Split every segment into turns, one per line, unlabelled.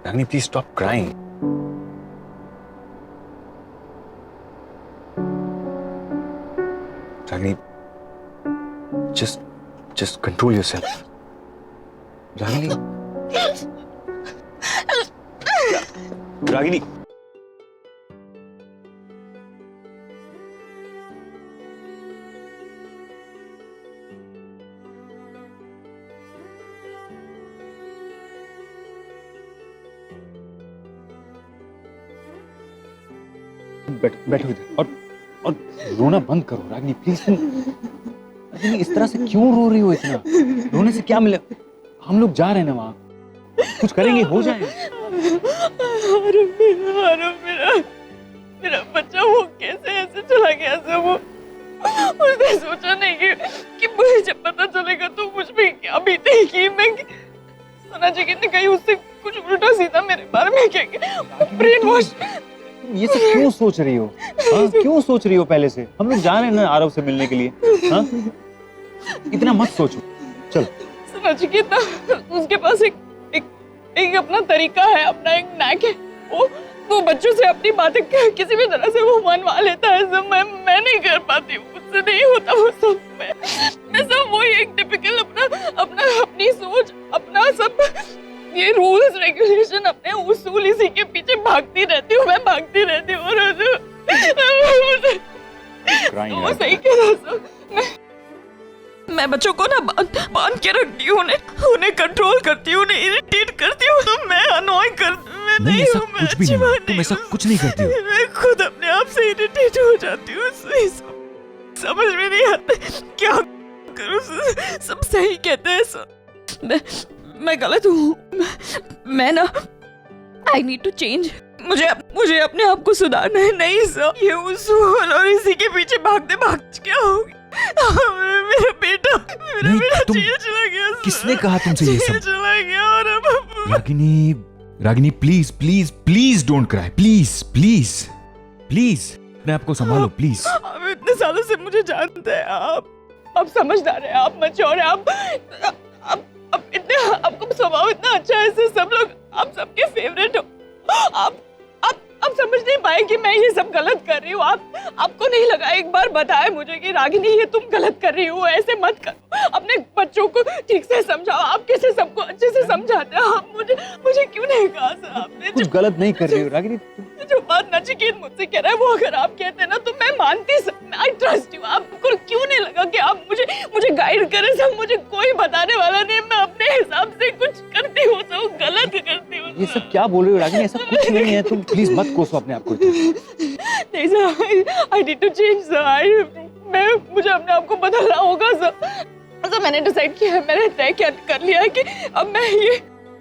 Ragini please stop crying. Ragini just control yourself। Ragini Ragini बैठो इधर और रोना बंद करो। रागिनी प्लीज तुम रागिनी इस तरह से क्यों रो रही हो? इतना रोने से क्या मिले? हम लोग जा रहे हैं ना वहाँ, कुछ करेंगे, हो जाएगा।
मेरा बच्चा वो कैसे ऐसे चला गया सब? वो उसने सोचा नहीं कि मुझे जब पता चलेगा तो मुझ पे क्या बीतेगी। मैं सुना जी कि कहीं उससे कुछ उल्टा सीधा मेरे बारे में क्या ब्रेन वॉश।
ये सब क्यों सोच रही हो? हाँ क्यों सोच रही हो? पहले से हम लोग जा रहे हैं ना आरव से मिलने के लिए। हाँ इतना मत सोचो, चलो।
सुना जी कि उसके पास एक अपना तरीका है, अपना एक नैक है। वो बच्चों से अपनी बातें किसी भी तरह से वो मनवा लेता है। सब मैं नहीं कर पाती हूँ, मुझसे नहीं होता वो सब। मैं सब वही एक टिपिकल अपनी सोच, अपना सब ये रूल्स रेगुलेशन, अपने उसूल, इसी के पीछे भागती रहती हूँ। मैं भागती रहती हूँ और वो सही कह रहा है। मैं बच्चों को ना बांध के रखती हूँ, उन्हें कंट्रोल करती हूँ, उन्हें इरिटेट करती हूँ। तो मैं अनॉय मैं नहीं
ऐसा
हूँ, मैं
कुछ भी नहीं, तुम ऐसा कुछ नहीं करती हो।
मैं खुद अपने आप से इरिटेट हो जाती हूँ। समझ में नहीं आता क्या करूँ। सब सही कहते हैं, मैं गलत हूँ। मैं ना आई नीड टू चेंज। मुझे अपने आप को सुधारना है। नहीं सर, ये उसूल और इसी के पीछे भागते क्या होगी? मेरा बेटा जेल चला गया।
किसने कहा तुमसे ये सब?
चला गया और अब
Ragini please please please don't cry, please please please अपने आप को संभालो प्लीज।
आप इतने सालों से मुझे जानते हैं, आप समझदार हैं, आप मैच्योर हैं, आप इतने, आपका स्वभाव इतना अच्छा है, ऐसे सब लोग आप सबके फेवरेट हो। आप समझ नहीं पाए कि मैं ये सब गलत कर रही हूँ। आपको नहीं लगा एक बार बताए मुझे कि रागिनी ये तुम गलत कर रही हो, ऐसे मत कर। अपने बच्चों को ठीक से समझाओ। आप कैसे सबको अच्छे से समझाते हैं? आप मुझे क्यों नहीं कहा सर आपने?
कुछ गलत नहीं कर रही हो रागिनी।
जो बात नचिकेत मुझसे कह रहा है वो अगर आप कहते ना तो मैं मानती। I trust you. आपको क्यों नहीं लगा कि आप मुझे गाइड करें? सब मुझे कोई बताने वाला नहीं, मैं अपने हिसाब से कुछ करती हूँ, सब गलत करती हूँ।
ये सब क्या बोल रही हो रागिनी? ऐसा कुछ नहीं है, तुम प्लीज मत कोसो अपने आप को।
नहीं sir, I need to change sir. मुझे अपने आप को बदलना होगा सर। मैंने डिसाइड किया है, मैंने तय कर लिया है कि अब मैं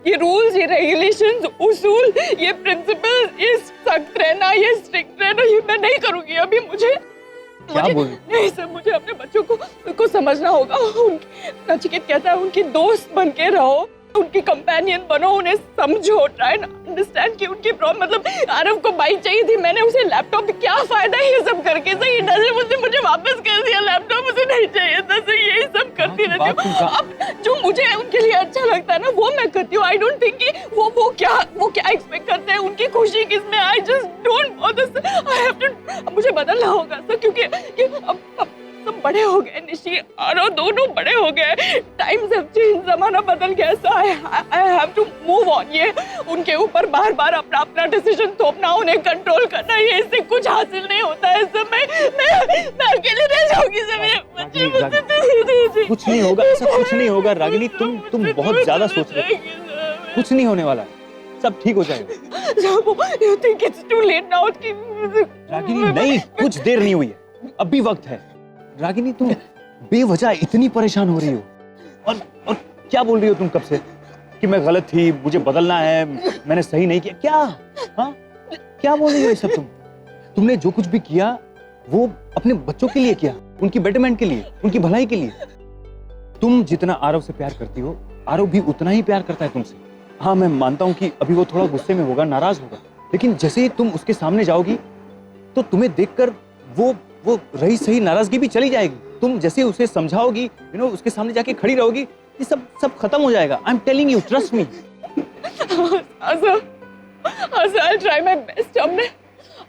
ये रूल्स, ये रेगुलेशंस, उसूल, ये प्रिंसिपल्स, ये सख्त रहना, ये स्ट्रिक्ट रहना, ये मैं नहीं करूंगी। अभी मुझे नहीं सर, मुझे अपने बच्चों को समझना होगा। नचिकेत कहता है उनकी दोस्त बन के रहो, उनकी कंपेनियन बनो, उन्हें समझो, ट्राई अंडरस्टैंड कि उनकी प्रॉब्लम। मतलब आरव को बाइक चाहिए थी, मैंने उसे लैपटॉप, क्या फायदा है ये सब करके? सही मुझे वापस कर दिया लैपटॉप, मुझे नहीं चाहिए था। सही यही सब करती रहती हूँ। अब जो मुझे उनके लिए अच्छा लगता है ना वो मैं करती हूँ। आई डोंट थिंक कि वो क्या एक्सपेक्ट करते हैं, उनकी खुशी किसमें? I just don't, I have to, मुझे बदलना होगा सर, क्योंकि अब सब बड़े हो गए। निशी और दोनों बड़े हो गए, टाइम से चेंज, जमाना बदल गया। So I have to move on. ये उनके ऊपर बार-बार अपना डिसीजन थोपना, उन्हें कंट्रोल करना, ये इससे कुछ हासिल नहीं होता है। सर मैं अकेले रह जाऊंगी सर। मेरे बच्चे
कुछ नहीं होगा, ऐसा कुछ नहीं होगा रागिनी। तुम बहुत ज्यादा सोच रही हो, कुछ नहीं होने वाला, सब ठीक हो जाएगा।
You think it's too late now?
Ragini नहीं, कुछ देर नहीं हुई है, अभी वक्त है। रागिनी तुम बेवजह इतनी परेशान हो रही हो और क्या बोल रही हो तुम कब से कि मैं गलत थी, मुझे बदलना है, मैंने सही नहीं किया? क्या हाँ क्या बोल रही हो ये सब? तुमने जो कुछ भी किया वो अपने बच्चों के लिए किया, उनकी बेटरमेंट के लिए, उनकी भलाई के लिए। तुम जितना आरव से प्यार करती हो, आरव भी उतना ही प्यार करता है तुमसे। हाँ मैं मानता हूँ कि अभी वो थोड़ा गुस्से में होगा, नाराज होगा, लेकिन जैसे ही तुम उसके सामने जाओगी तो तुम्हें देखकर वो रही सही नाराजगी भी चली जाएगी। तुम जैसे उसे समझाओगी, उसके सामने जाके खड़ी रहोगी, ये सब खत्म हो जाएगा। I am telling you, trust me.
I'll try my best।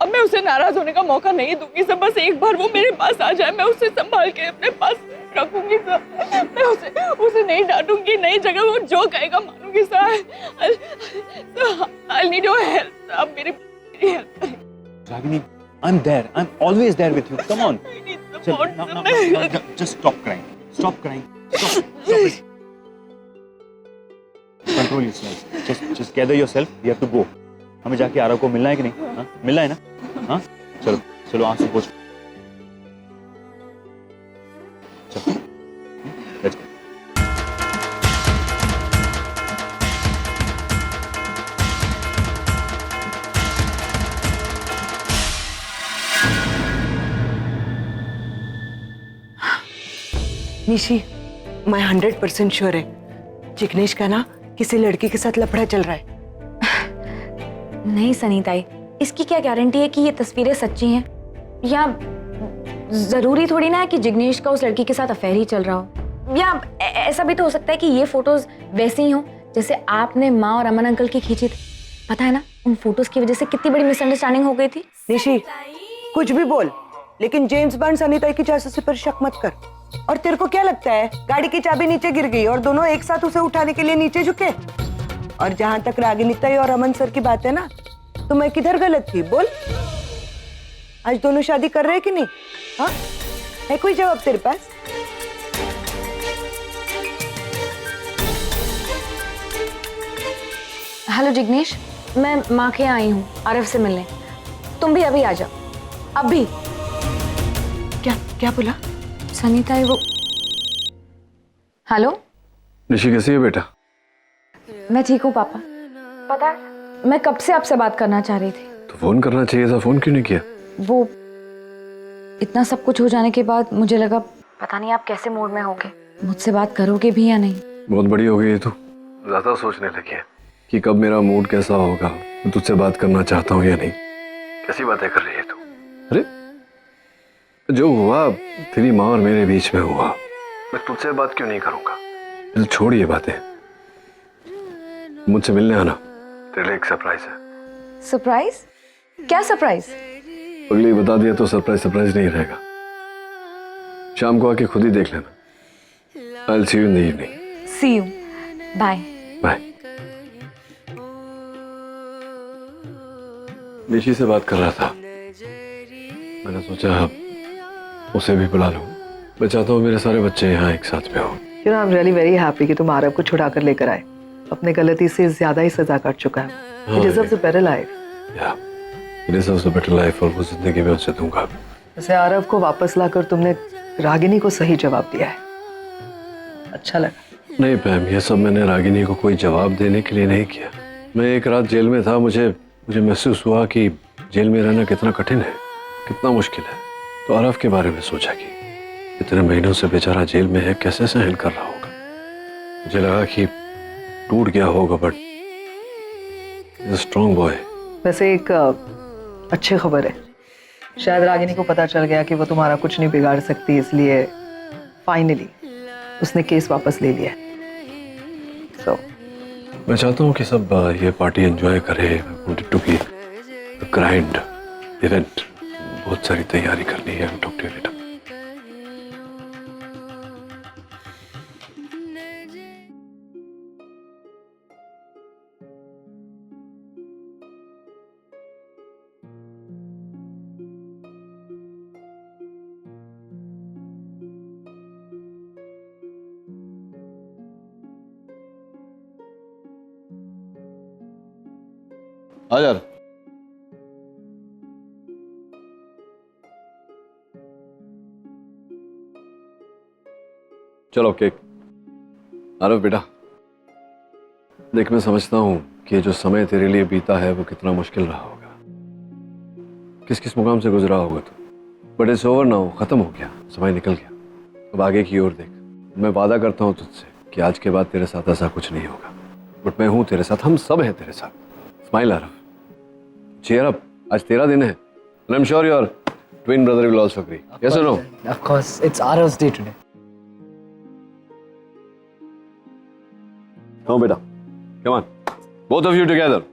अब मैं उसे नाराज होने का मौका नहीं दूंगी सर। बस एक बार वो मेरे पास आ जाए, मैं उसे संभाल के अपने पास रखूंगी सर। मैं उसे नहीं डांटूंगी, नई जगह वो जो कहेगा मानूंगी sir. I'll need your help। आप मेरी हेल्प करें।
Ragini, I'm there. I'm always there with you. Come on.
I need
Chal,
support,
now,
sir।
now, now, now, just stop crying. Stop crying. Stop it. Control yourself. Just gather yourself. We have to go. हमें जाके आरव को मिलना है कि नहीं? हाँ? मिलना है ना? हाँ? चलो आंसू पोंछ। चलो, let's go.
निशी, मैं 100% श्योर है जिग्नेश का ना किसी लड़की के साथ लफड़ा चल रहा है।
नहीं सनीताई, इसकी क्या गारंटी है कि ये तस्वीरें सच्ची हैं? या जरूरी थोड़ी ना है कि जिग्नेश का उस लड़की के साथ अफेयर ही चल रहा हो। या ऐसा भी तो हो सकता है कि ये फोटोज वैसे ही हो जैसे आपने माँ और अमन अंकल की खींची थी। पता है ना, उन फोटोज की वजह से कितनी बड़ी मिसअंडरस्टैंडिंग हो गई थी।
निशी, कुछ भी बोल, लेकिन जेम्स बॉन्ड सनीताई की जासूसी पर शक मत कर। और तेरे को क्या लगता है गाड़ी की चाबी नीचे गिर गई और दोनों एक साथ उसे उठाने के लिए नीचे झुके? और जहां तक रागिनी ताई और अमन सर की बात है ना, तो मैं किधर गलत थी बोल? आज दोनों शादी कर रहे कि नहीं? हाँ, है कोई जवाब तेरे पास?
हेलो जिग्नेश, मैं माँ के यहाँ आई हूँ आरव से मिलने। तुम भी अभी आ जाओ, अभी।
क्या क्या बोला?
सनीताई वो। हेलो
निशी, कैसी है बेटा?
मैं ठीक हूँ पापा। पता है, मैं कब से आपसे बात करना चाह रही थी।
तो फोन करना चाहिए था, फोन क्यों नहीं किया?
वो इतना सब कुछ हो जाने के बाद मुझे लगा पता नहीं आप कैसे मूड में होगे, मुझसे बात करोगे भी या नहीं।
बहुत बड़ी हो गई है तू, ज्यादा सोचने लगी है कि कब मेरा मूड कैसा होगा, मैं तुझसे बात करना चाहता हूँ या नहीं। कैसी बातें कर रही है तू? अरे जो हुआ तेरी माँ और मेरे बीच में हुआ, मैं तुझसे बात क्यों नहीं करूंगा? चल छोड़ ये बातें, मुझसे मिलने आना, तेरे लिए एक सरप्राइज है।
सरप्राइज? क्या सरप्राइज?
अगले ही बता दिया तो सरप्राइज नहीं रहेगा। शाम को आके खुद ही देख लेना। I'll see you in the evening.
See you, bye.
Bye. Nishi से बात कर रहा था, मैंने सोचा उसे भी बुला लूं। मैं चाहता हूँ मेरे सारे बच्चे यहाँ एक साथ में हो।
You know, I'm really very happy कि तुम आरव को छुड़ा कर लेकर आए। अपने गलती से ज्यादा ही सजा काट चुका है। He deserves a better life।
Yeah, he deserves a better life, और वो जिंदगी में उसे दूंगा।
वैसे आरव को वापस लाकर तुमने रागिनी को सही जवाब दिया है, अच्छा लगा।
नहीं पैम, ये सब मैंने रागिनी को कोई जवाब देने के लिए नहीं किया। मैं एक रात जेल में था, मुझे महसूस हुआ कि जेल में रहना कितना कठिन है, कितना मुश्किल है। तो आरव के बारे में सोचा कि इतने महीनों से बेचारा जेल में है, कैसे सहन कर रहा होगा। मुझे लगा कि टूट गया होगा, बट स्ट्रॉन्ग बॉय।
वैसे एक अच्छी खबर है, शायद रागिनी को पता चल गया कि वो तुम्हारा कुछ नहीं बिगाड़ सकती, इसलिए फाइनली उसने केस वापस ले लिया। So,
मैं चाहता हूँ कि सब ये पार्टी एंजॉय करें। टू बी ग्रैंड इवेंट, बहुत सारी तैयारी करनी है। Talk to you later.
आ यार,
चलो केक। आरव बेटा, देख मैं समझता हूँ कि जो समय तेरे लिए बीता है वो कितना मुश्किल रहा होगा, किस किस मुकाम से गुजरा होगा तू, बट इट्स ओवर नाउ, खत्म हो गया, समय निकल गया। अब आगे की ओर देख। मैं वादा करता हूँ तुझसे कि आज के बाद तेरे साथ ऐसा कुछ नहीं होगा, बट मैं हूँ तेरे साथ, हम सब हैं तेरे साथ। स्माइल आरव, cheer up, आज तेरा दिन है, and I'm sure your twin brother will also agree. Yes or no?
Of course, it's Arav's day today.
Come on, beta. Come on. Both of you together.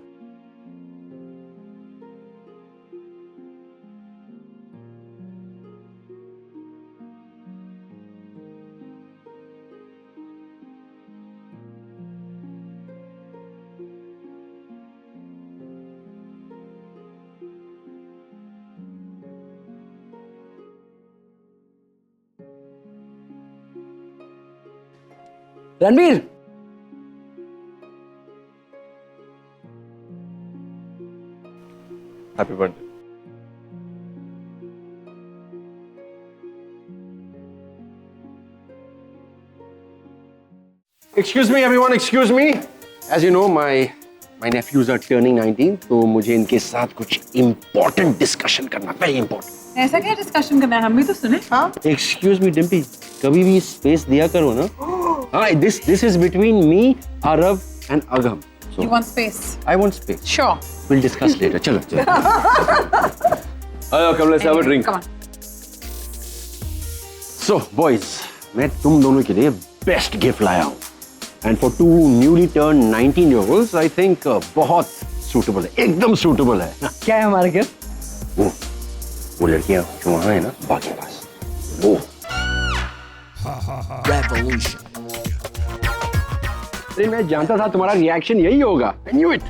Ranveer
Happy birthday.
Excuse me everyone, excuse me. As you know, my nephews are turning 19, तो मुझे इनके साथ कुछ important discussion करना, very important.
ऐसा क्या discussion करना है, हम भी तो सुने। हाँ
Excuse me, Dimpy, कभी भी space दिया करो ना. हाँ, this is between me, Arav and Agam. So
you want space?
I want space.
Sure.
We'll discuss later. चलो चलो.
Come, let's have a drink.
Come on.
So boys, मैं तुम दोनों के लिए best gift लाया हूँ. And for two newly turned 19-year-olds, I think बहुत suitable है, एकदम suitable है.
क्या है हमारे घर?
वो लड़कियाँ जो वहाँ है ना, बाकी पास. वो. अरे मैं जानता था तुम्हारा रिएक्शन यही होगा. I knew it.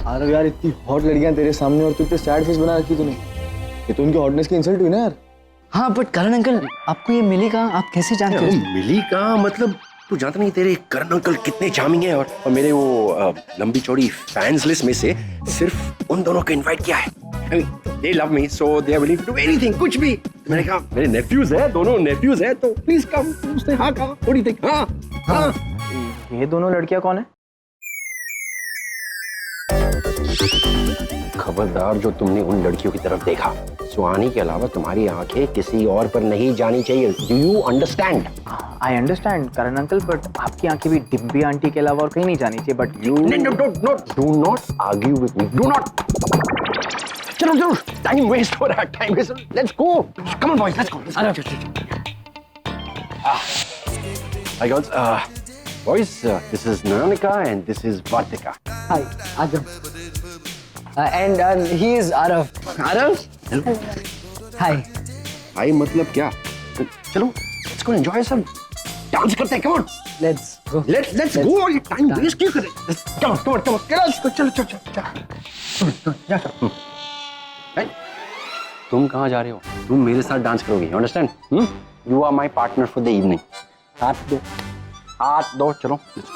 अरे यार इतनी हॉट लड़कियां तेरे सामने और तू इतने सैड फेस बना रखी तूने. ये तो उनकी हॉटनेस की इंसल्ट हुई ना यार. हाँ बट करण अंकल आपको ये मिली कहाँ? आप कैसे जानते हो?
मिली कहाँ मतलब तू जानता नहीं तेरे करण अंकल कितने चार्मिंग है और मेरे वो लंबी चौड़ी फैंस लिस्ट में से सिर्फ उन दोनों को इनवाइट किया है. I mean, they love me, so they are willing to do anything, कुछ भी. मैंने कहा मेरे नेफ्यूज है, दोनों नेफ्यूज है, तो प्लीज कम. उसने हाँ कहा. What do you think? हाँ हाँ.
ये दोनों लड़कियां कौन है?
खबरदार जो तुमने उन लड़कियों की तरफ देखा, सुहानी के अलावा तुम्हारी आंखें किसी और पर नहीं जानी चाहिए. Do you understand?
I understand Karan uncle but आपकी आंखें भी डिम्पी आंटी के अलावा और कहीं नहीं जानी चाहिए. But you
Do not argue with me. Do not. चलो चलो. Time waste हो रहा है. Time waste. Let's go. Come on boys. Let's go. Hi girls. Boys, this is Nanika and this is Vartika.
Hi Adam and he is Aarav. Aarav hi.
Hi मतलब क्या? चलो. Let's go enjoy some. Dance करते हैं. Come on.
Let's go.
Let's go. ये time waste क्यों कर रहे हैं? Come on. Let's go. चलो. Hey, तुम कहाँ जा रहे हो? तुम मेरे साथ डांस करोगे. You understand? You are my partner for the evening. हाथ दो. चलो. Let's go.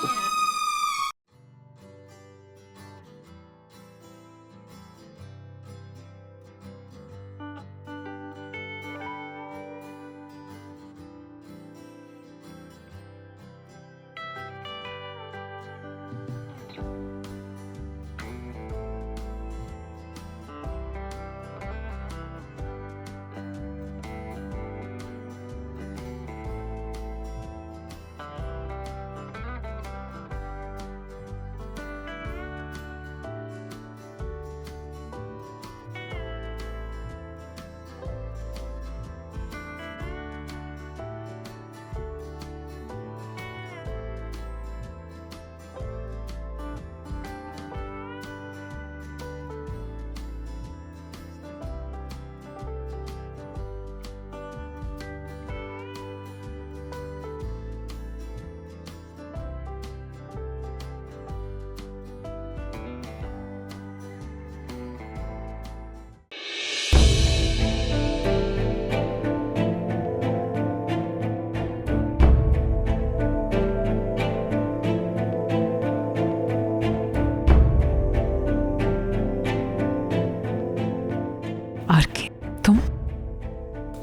आरके तुम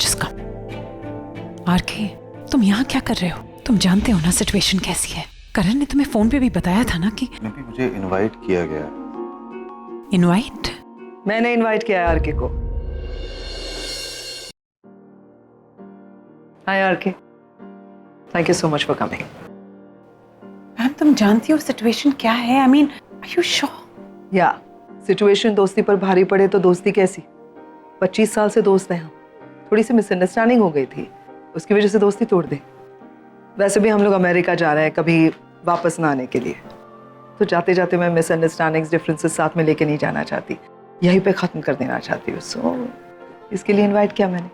जिसका आरके तुम यहाँ क्या कर रहे हो? तुम जानते हो ना सिचुएशन कैसी है. करण ने तुम्हें फोन पे भी बताया था ना कि
मुझे इनवाइट किया गया.
इनवाइट?
मैंने इनवाइट किया है आरके को. Hi RK, thank you so much for coming.
Ma'am तुम जानती हो सिचुएशन क्या है? I mean are you sure?
या सिचुएशन दोस्ती पर भारी पड़े तो दोस्ती कैसी? 25 साल से दोस्त हैं हम. थोड़ी सी मिसअंडरस्टैंडिंग हो गई थी, उसकी वजह से दोस्ती तोड़ दी. वैसे भी हम लोग अमेरिका जा रहे हैं, कभी वापस ना आने के लिए। तो जाते जाते मैं मिसअंडरस्टैंडिंग्स डिफरेंसेस साथ में लेके नहीं जाना चाहती, यहीं पे खत्म कर देना चाहती हूँ। सो इसके लिए इनवाइट किया मैंने,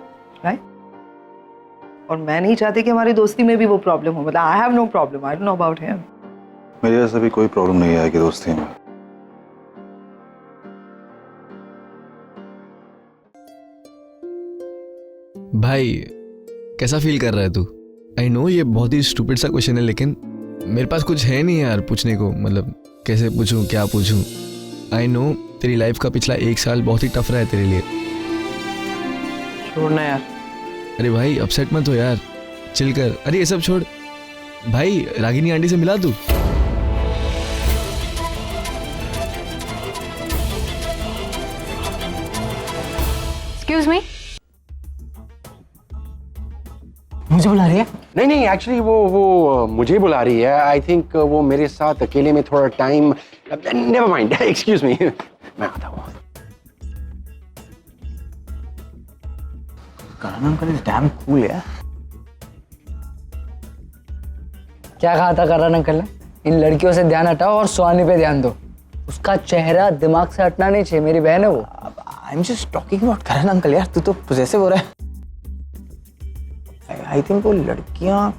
राइट? और मैं नहीं चाहती कि हमारी दोस्ती में भी वो प्रॉब्लम हो। मतलब I have no problem, I don't know about him.
मेरे ऐसा भी कोई प्रॉब्लम नहीं आएगी दोस्ती में।
भाई कैसा फील कर रहा है तू? आई नो ये बहुत ही स्टूपिड सा क्वेश्चन है, लेकिन मेरे पास कुछ है नहीं यार पूछने को। मतलब कैसे पूछूं, क्या पूछूं? आई नो तेरी लाइफ का पिछला 1 साल बहुत ही टफ रहा है तेरे लिए।
छोड़ना यार।
अरे भाई अपसेट मत हो यार, चिल कर। अरे ये सब छोड़ भाई, रागिनी आंटी से मिला तू?
एक्सक्यूज मी,
मुझे बुला रही है?
नहीं नहीं, एक्चुअली वो मुझे बुला रही है। आई थिंक वो मेरे साथ अकेले में थोड़ा time. Never mind, excuse me, मैं आता हूँ।
करण अंकल इज डैम कूल यार। क्या कहा था करण अंकल ने? इन लड़कियों से ध्यान हटाओ और सुहानी पे ध्यान दो। उसका चेहरा दिमाग से हटना नहीं चाहिए, मेरी बहन है वो। I am just talking about Karan uncle यार, तू तो पॉसेसिव हो रहा है। आई थिंक वो लड़कियां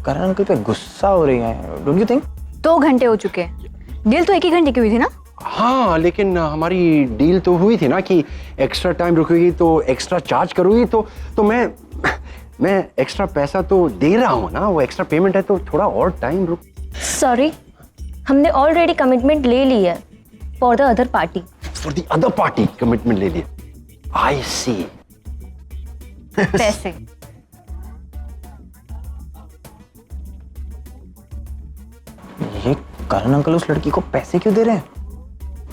करण अंकल पे गुस्सा हो रही हैं, डोंट यू थिंक?
2 घंटे हो चुके हैं, डील तो 1 ही घंटे की हुई थी ना?
हाँ, लेकिन हमारी डील तो हुई थी ना कि एक्स्ट्रा टाइम रुकेगी तो एक्स्ट्रा चार्ज करूंगी। तो मैं एक्स्ट्रा पैसा तो दे रहा हूँ ना, वो एक्स्ट्रा पेमेंट है, तो थोड़ा और टाइम रुक।
सॉरी, हमने ऑलरेडी कमिटमेंट ले ली है for the other party.
For the other party commitment ले लिया। आई सी।
पैसे
ये करण अंकल उस लड़की को पैसे क्यों दे रहे हैं?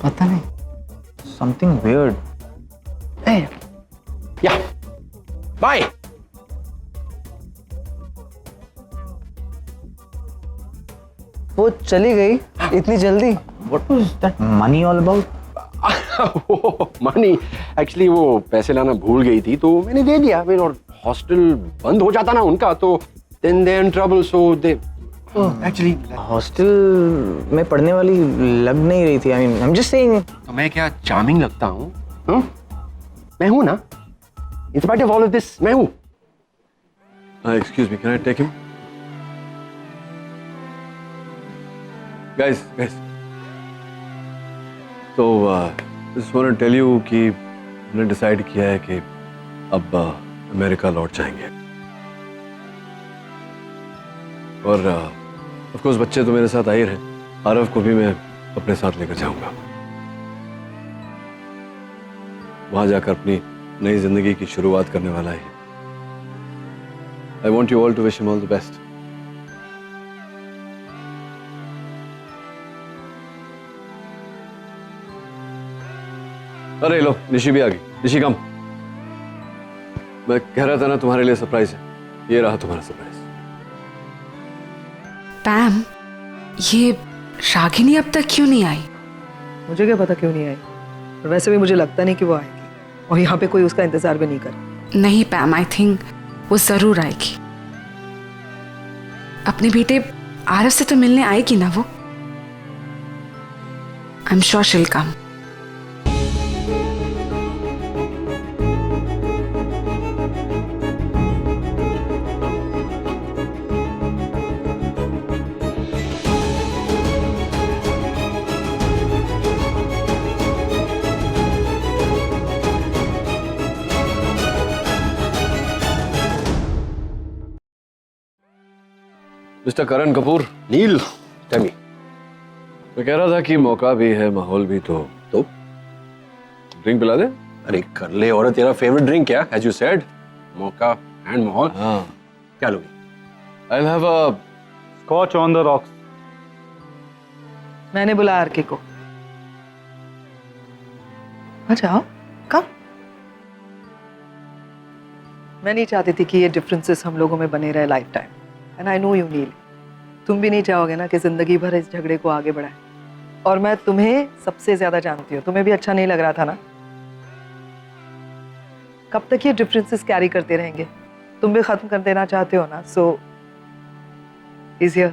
पता नहीं, समथिंग वियर्ड।
या बाय।
वो चली गई इतनी जल्दी? What was that money all about?
वो मनी, एक्चुअली वो पैसे लाना भूल गई थी तो मैंने दे दिया। और हॉस्टल बंद हो जाता ना उनका, तो then they're in trouble, so they actually
hostel में पढ़ने वाली लग नहीं रही थी। I mean I am just saying.
तो मैं क्या चार्मिंग लगता हूँ? मैं हूँ ना, in spite of all of this मैं हूँ।
Excuse me, can I take him? Guys. तो just want to tell you कि हमने डिसाइड किया है कि अब अमेरिका लौट जाएंगे। और ऑफ कोर्स बच्चे तो मेरे साथ आ ही रहे, आरव को भी मैं अपने साथ लेकर जाऊंगा। वहां जाकर अपनी नई जिंदगी की शुरुआत करने वाला है। I want you all to wish him all the best. अरे लो, निशी भी आ गई। निशी कम। मैं कह रहा था ना तुम्हारे लिए सरप्राइज है, ये रहा तुम्हारा सरप्राइज।
पैम, ये रागिनी अब तक क्यों नहीं आई?
मुझे क्या पता क्यों नहीं आई, और वैसे भी मुझे लगता नहीं कि वो आएगी, और यहाँ पे कोई उसका इंतजार भी नहीं करे।
नहीं पैम, आई थिंक वो जरूर आएगी। अपने बेटे आरव से तो मिलने आएगी ना वो। I am sure she will come.
Mister Karan Kapoor.
Neel, tell me.
मैं कह रहा था कि मौका भी है, माहौल भी, तो ड्रिंक पिला दे।
अरे कर ले, और तेरा फेवरेट ड्रिंक क्या? एज यू सेड, मौका एंड माहौल।
हाँ,
क्या लोगे?
I'll have a
scotch on the rocks.
मैंने बुलाया आरके को। अच्छा, कब? मैं नहीं चाहती थी कि ये डिफरेंसेस हम लोगों में बने रहे life time, and I know you Neel. तुम भी नहीं चाहोगे ना कि जिंदगी भर इस झगड़े को आगे बढ़ाए, और मैं तुम्हें सबसे ज्यादा जानती हूँ, तुम्हें भी अच्छा नहीं लग रहा था ना। कब तक ये डिफरेंसेस कैरी करते रहेंगे? तुम भी खत्म कर देना चाहते हो ना, सो इज हियर।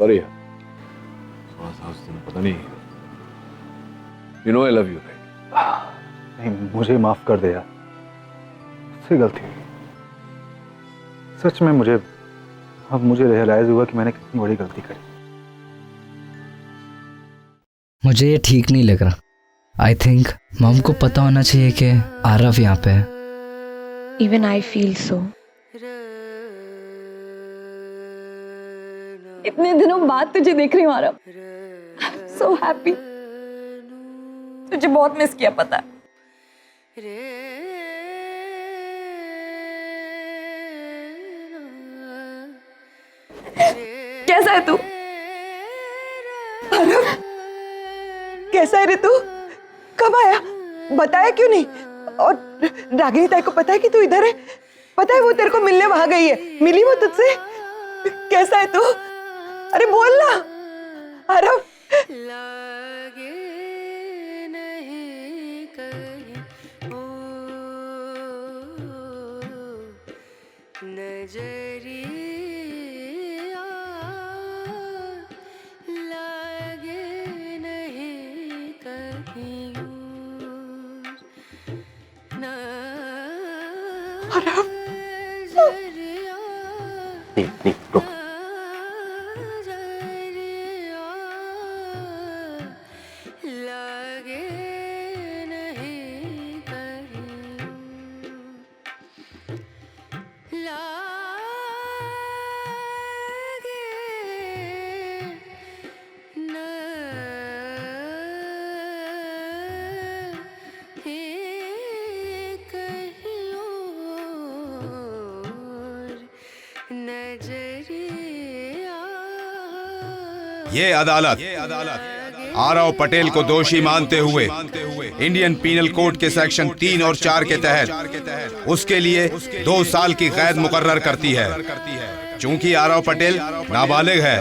सॉरी यार, थोड़ा सा उस दिन पता नहीं, you know I love you right?
नहीं, मुझे माफ कर दे यार, मुझसे गलती हुई। सच में अब मुझे रियलाइज हुआ कि मैंने कितनी बड़ी गलती करी।
मुझे ये ठीक नहीं लग रहा। आई थिंक मॉम को पता होना चाहिए कि आरव यहाँ पे है।
Even I feel so. इतने दिनों बाद तुझे देख रही हूँ आरव, सो हैप्पी। तुझे बहुत मिस किया पता है। कैसा है तू?
कैसा है रे तू? कब आया? बताया क्यों नहीं? और रागिनी ताई को पता है कि तू इधर है? पता है वो तेरे को मिलने वहां गई है? मिली वो तुझसे? कैसा है तू? अरे बोल ना आरव।
नहीं रुक।
ये अदालत आरव पटेल को दोषी मानते हुए इंडियन पीनल कोड के सेक्शन 3 और 4 के तहत उसके लिए 2 साल की कैद मुकर्रर करती है। चूंकि आरव पटेल नाबालिग है,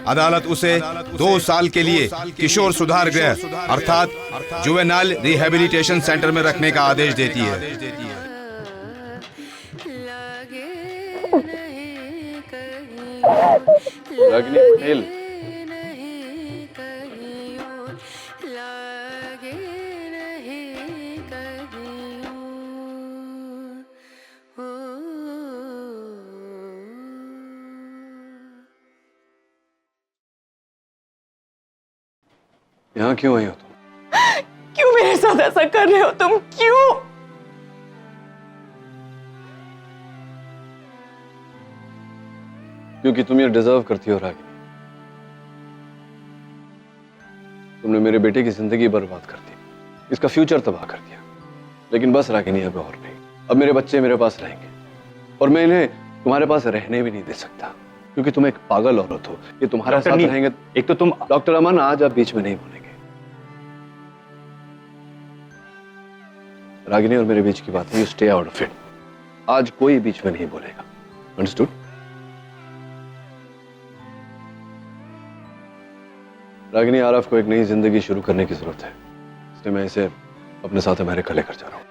अदालत उसे 2 साल के लिए किशोर सुधार गृह अर्थात जुवेनाइल रिहेबिलिटेशन सेंटर में रखने का आदेश देती है।
रागिनी पटेल, यहाँ क्यों आई हो तुम?
क्यों मेरे साथ ऐसा कर रहे हो तुम? क्यों?
क्योंकि तुम ये डिजर्व करती हो रागिनी। तुमने मेरे बेटे की जिंदगी बर्बाद कर दी, इसका फ्यूचर तबाह कर दिया। लेकिन बस रागिनी, अब और नहीं। अब मेरे बच्चे मेरे पास रहेंगे और मैं इन्हें तुम्हारे पास रहने भी नहीं दे सकता, क्योंकि तुम एक पागल औरत हो। ये तुम्हारे साथ रहेंगे।
एक तो तुम
डॉक्टर अमन, आज आप बीच में नहीं बोलेंगे। रागिनी और मेरे बीच की बात है, you stay out of it. आज कोई बीच में नहीं बोलेगा, अंडरस्टूड? रागिनी, आरव को एक नई जिंदगी शुरू करने की जरूरत है, इसलिए मैं इसे अपने साथ अमेरिका लेकर जा रहा हूं।